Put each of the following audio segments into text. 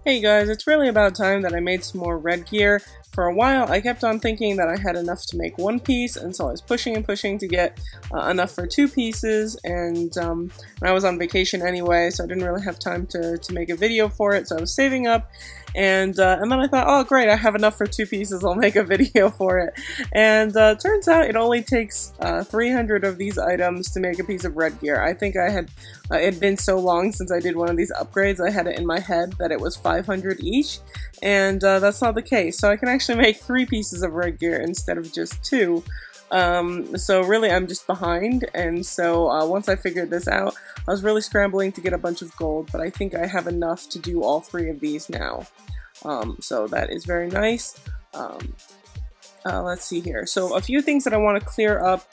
Hey guys, it's really about time that I made some more red gear. For a while, I kept on thinking that I had enough to make one piece, and so I was pushing and pushing to get enough for two pieces, and I was on vacation anyway, so I didn't really have time to make a video for it, so I was saving up, and then I thought, oh great, I have enough for two pieces, I'll make a video for it. And turns out it only takes 300 of these items to make a piece of red gear. I think I had, it had been so long since I did one of these upgrades, I had it in my head that it was 500 each, and that's not the case. So I can actually make 3 pieces of red gear instead of just 2. So really I'm just behind, and so once I figured this out, I was really scrambling to get a bunch of gold, but I think I have enough to do all 3 of these now. So that is very nice. Let's see here. So a few things that I want to clear up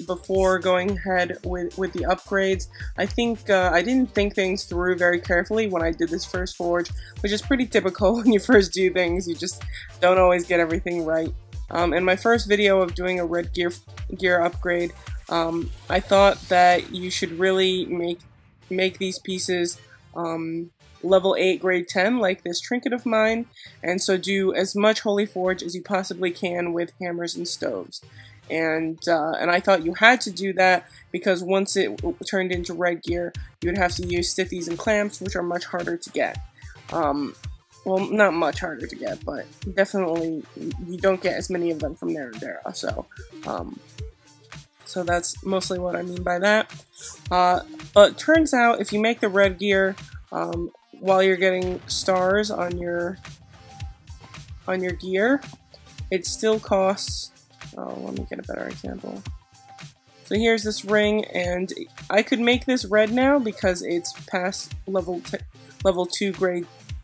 before going ahead with the upgrades. I think I didn't think things through very carefully when I did this first forge, which is pretty typical when you first do things. You just don't always get everything right. In my first video of doing a red gear upgrade, I thought that you should really make these pieces level 8 grade 10 like this trinket of mine, and so do as much holy forge as you possibly can with hammers and stoves. And I thought you had to do that because once it turned into red gear, you would have to use stithies and clamps, which are much harder to get. Well, not much harder to get, but definitely you don't get as many of them from Narendera. So that's mostly what I mean by that. But turns out if you make the red gear while you're getting stars on your gear, it still costs. Oh, let me get a better example. So here's this ring, and I could make this red now because it's past level 2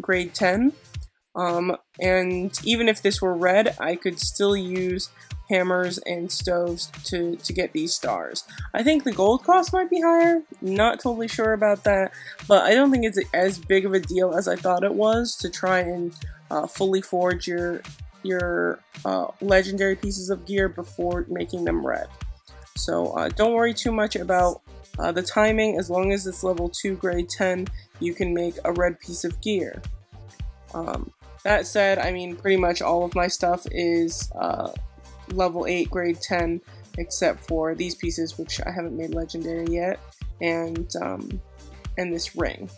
grade 10. And even if this were red, I could still use hammers and stoves to get these stars. I think the gold cost might be higher, not totally sure about that, but I don't think it's as big of a deal as I thought it was to try and fully forge your legendary pieces of gear before making them red. So don't worry too much about the timing. As long as it's level 2 grade 10, you can make a red piece of gear. That said, I mean pretty much all of my stuff is level 8 grade 10 except for these pieces, which I haven't made legendary yet, and this ring.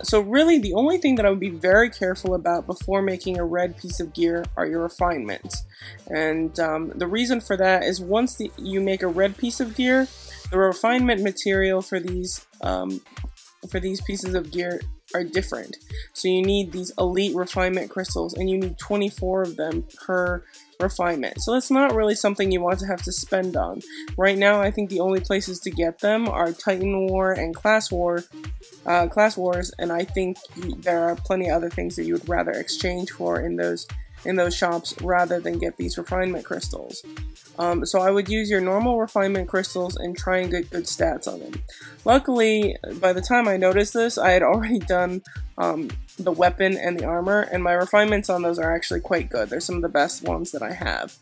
So really the only thing that I would be very careful about before making a red piece of gear are your refinements. And the reason for that is once you make a red piece of gear, the refinement material for these pieces of gear are different. So you need these elite refinement crystals, and you need 24 of them per refinement. So that's not really something you want to have to spend on. Right now I think the only places to get them are Titan War and Class Wars, and I think there are plenty of other things that you would rather exchange for in those shops rather than get these refinement crystals. So I would use your normal refinement crystals and try and get good stats on them. Luckily, by the time I noticed this, I had already done the weapon and the armor, and my refinements on those are actually quite good. They're some of the best ones that I have.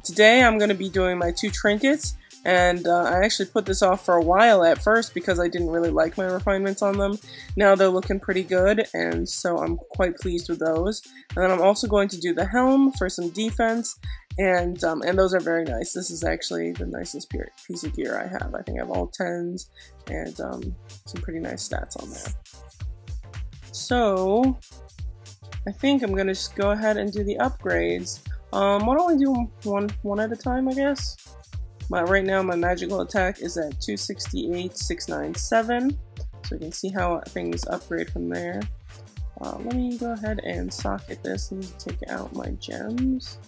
Today I'm going to be doing my 2 trinkets, and I actually put this off for a while at first because I didn't really like my refinements on them. Now they're looking pretty good, and so I'm quite pleased with those. And then I'm also going to do the Helm for some defense, and those are very nice. This is actually the nicest piece of gear I have. I think I have all 10s and some pretty nice stats on there. So I think I'm gonna just go ahead and do the upgrades. Why don't we do one at a time, I guess? Right now my magical attack is at 268,697, so you can see how things upgrade from there. Let me go ahead and socket this and take out my gems.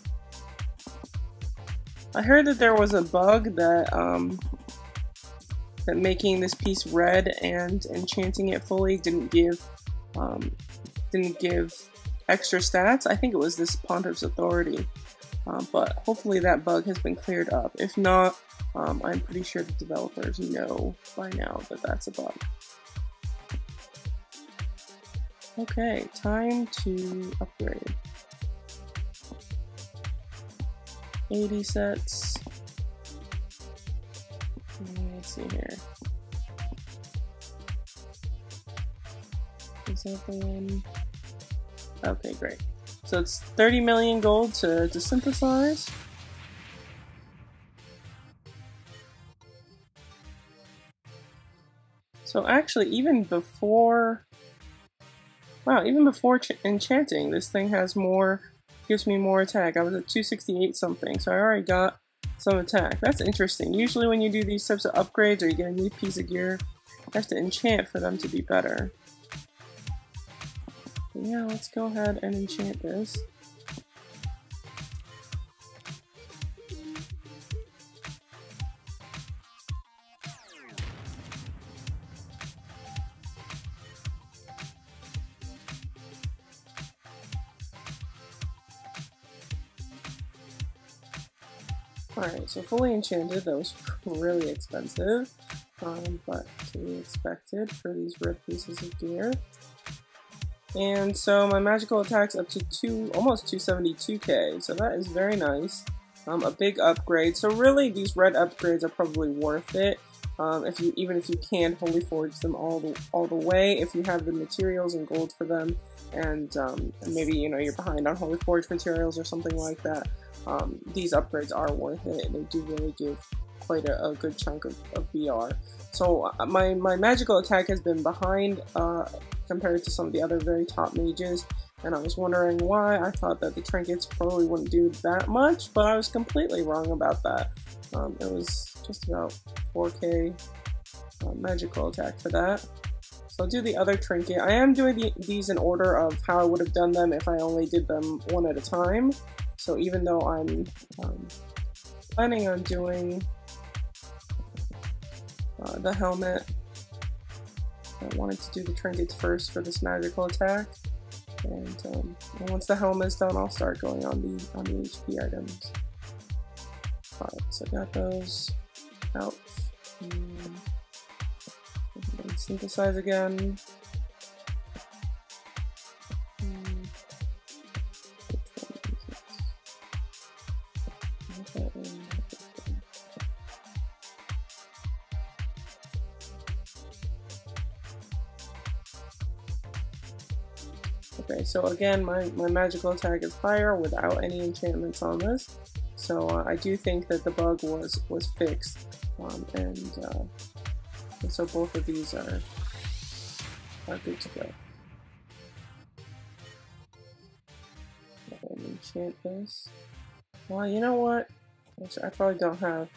I heard that there was a bug that that making this piece red and enchanting it fully didn't give extra stats. I think it was this Pontiff's Authority. But hopefully that bug has been cleared up. If not, I'm pretty sure the developers know by now that that's a bug. Okay, time to upgrade. 80 sets. Let's see here. Is that the one? Okay, great. So it's 30 million gold to synthesize. So actually, even before, wow, even before enchanting, this thing has more, gives me more attack. I was at 268 something, so I already got some attack. That's interesting. Usually when you do these types of upgrades or you get a new piece of gear, you have to enchant for them to be better. But yeah, let's go ahead and enchant this. Alright, so fully enchanted, that was really expensive, but to be expected for these red pieces of gear. And so my magical attack's up to almost 272k, so that is very nice. A big upgrade, so really these red upgrades are probably worth it. Even if you can't Holy Forge them all the way, if you have the materials and gold for them, and maybe you're behind on Holy Forge materials or something like that, these upgrades are worth it, and they do really give quite a good chunk of BR. So my magical attack has been behind compared to some of the other very top mages, and I was wondering why. I thought that the trinkets probably wouldn't do that much, but I was completely wrong about that. It was just about 4k magical attack for that. So I'll do the other trinket. I am doing these in order of how I would have done them if I only did them one at a time. So even though I'm planning on doing the helmet, I wanted to do the trinkets first for this magical attack. And once the helmet is done, I'll start going on the HP items. Alright, so I got those out. And synthesize again. Okay, so again, my magical attack is higher without any enchantments on this. So I do think that the bug was fixed, and so both of these are good to go. Okay, enchant this. Well, you know what? Actually, I probably don't have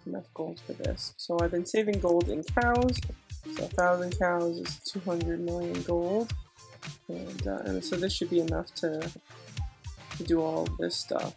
enough gold for this. So I've been saving gold in cows. So 1,000 cows is 200 million gold, and so this should be enough to do all of this stuff.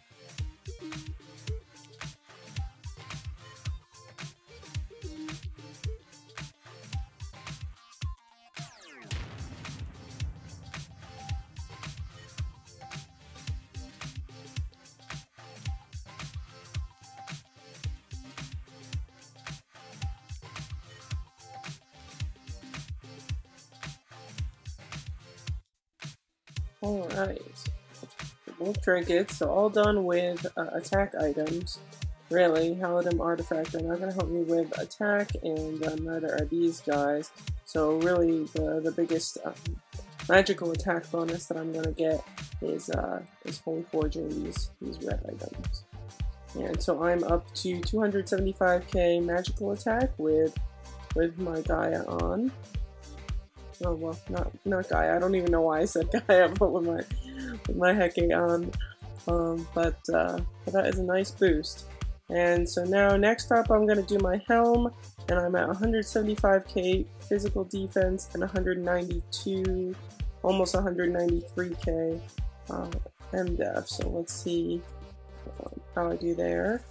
Alright, both trinkets, so all done with attack items. Really, Paladin artifact are not going to help me with attack, and neither are these guys. So really, the biggest magical attack bonus that I'm going to get is Holy Forging these red items. And so I'm up to 275k magical attack with my Gaia on. Oh well, not Gaia. I don't even know why I said Gaia, but with my Heke on. But that is a nice boost. And so now next up, I'm gonna do my Helm, and I'm at 175k physical defense and 192, almost 193k MDef. So let's see how I do there.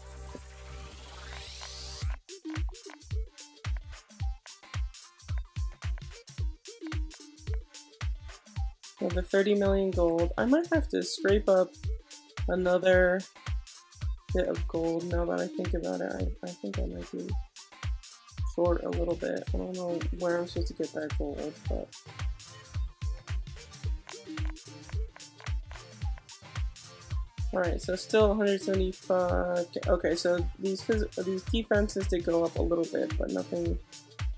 With the 30 million gold, I might have to scrape up another bit of gold now that I think about it. I think I might be short a little bit. I don't know where I'm supposed to get that gold, but Alright, so still 175. Okay, so these defenses did go up a little bit, but nothing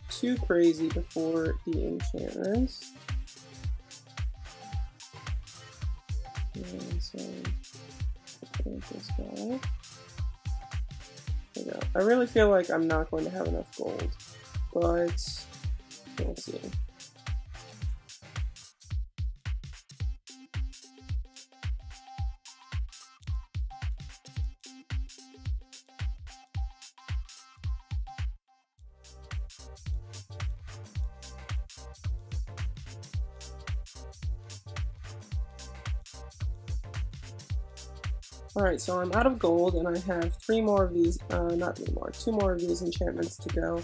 too crazy before the enchantments. And so, this guy. There we go. I really feel like I'm not going to have enough gold, but we'll see. Alright, so I'm out of gold and I have two more of these enchantments to go.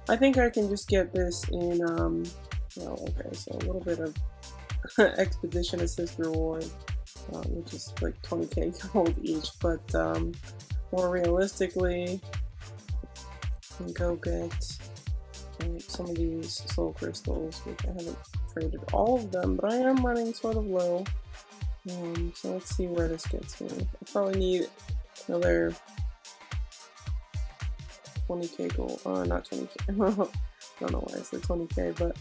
I think I can just get this in, okay, so a little bit of expedition assist reward, which is like 20k gold each, but more realistically, I can go get some of these soul crystals, which I haven't traded all of them, but I am running sort of low. So let's see where this gets me. I probably need another 20k gold. Not 20k. I don't know why I said 20k, but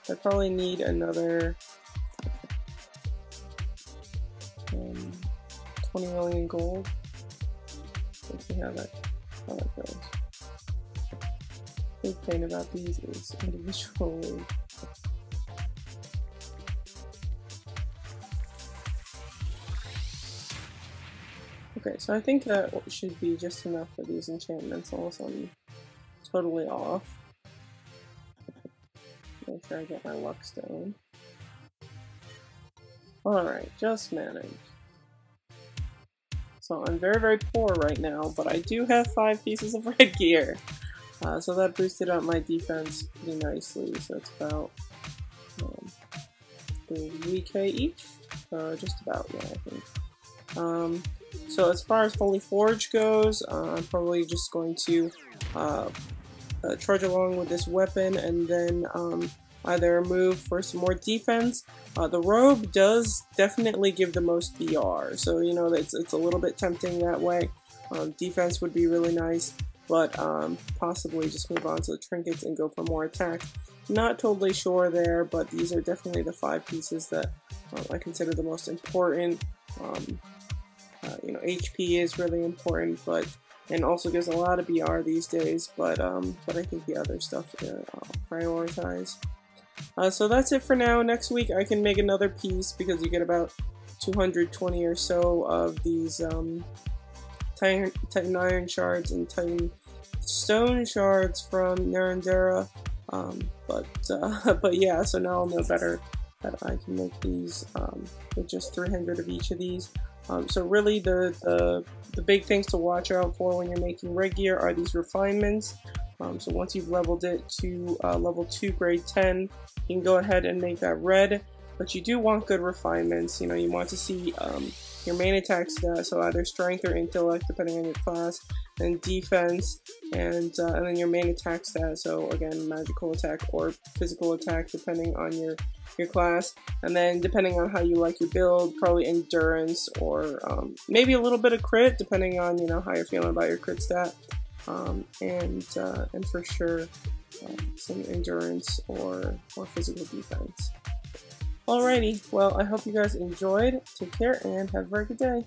I probably need another 20 million gold. Let's see how that goes. The big thing about these is individually. Okay, so I think that should be just enough for these enchantments, unless I'm totally off. Make sure I get my luck stone. Alright, just managed. So I'm very, very poor right now, but I do have 5 pieces of red gear. So that boosted up my defense pretty nicely, so it's about 3k each? Just about, yeah, I think. So as far as Holy Forge goes, I'm probably just going to trudge along with this weapon and then either move for some more defense. The robe does definitely give the most BR, so you know it's a little bit tempting that way. Defense would be really nice, but possibly just move on to the trinkets and go for more attack. Not totally sure there, but these are definitely the 5 pieces that I consider the most important. You know, HP is really important, and also gives a lot of BR these days, but I think the other stuff I'll prioritize. So that's it for now. Next week I can make another piece because you get about 220 or so of these Titan Iron shards and Titan Stone shards from Narendera. But yeah, so now I'll know better that I can make these with just 300 of each of these. So really the big things to watch out for when you're making red gear are these refinements. So once you've leveled it to level 2 grade 10, you can go ahead and make that red, but you do want good refinements. You know, you want to see your main attack stat, so either strength or intellect depending on your class, and defense, and then your main attack stat, so again magical attack or physical attack depending on your class, and then depending on how you like your build, probably endurance or maybe a little bit of crit depending on, you know, how you're feeling about your crit stat, and for sure some endurance or physical defense. Alrighty, well I hope you guys enjoyed, take care and have a very good day.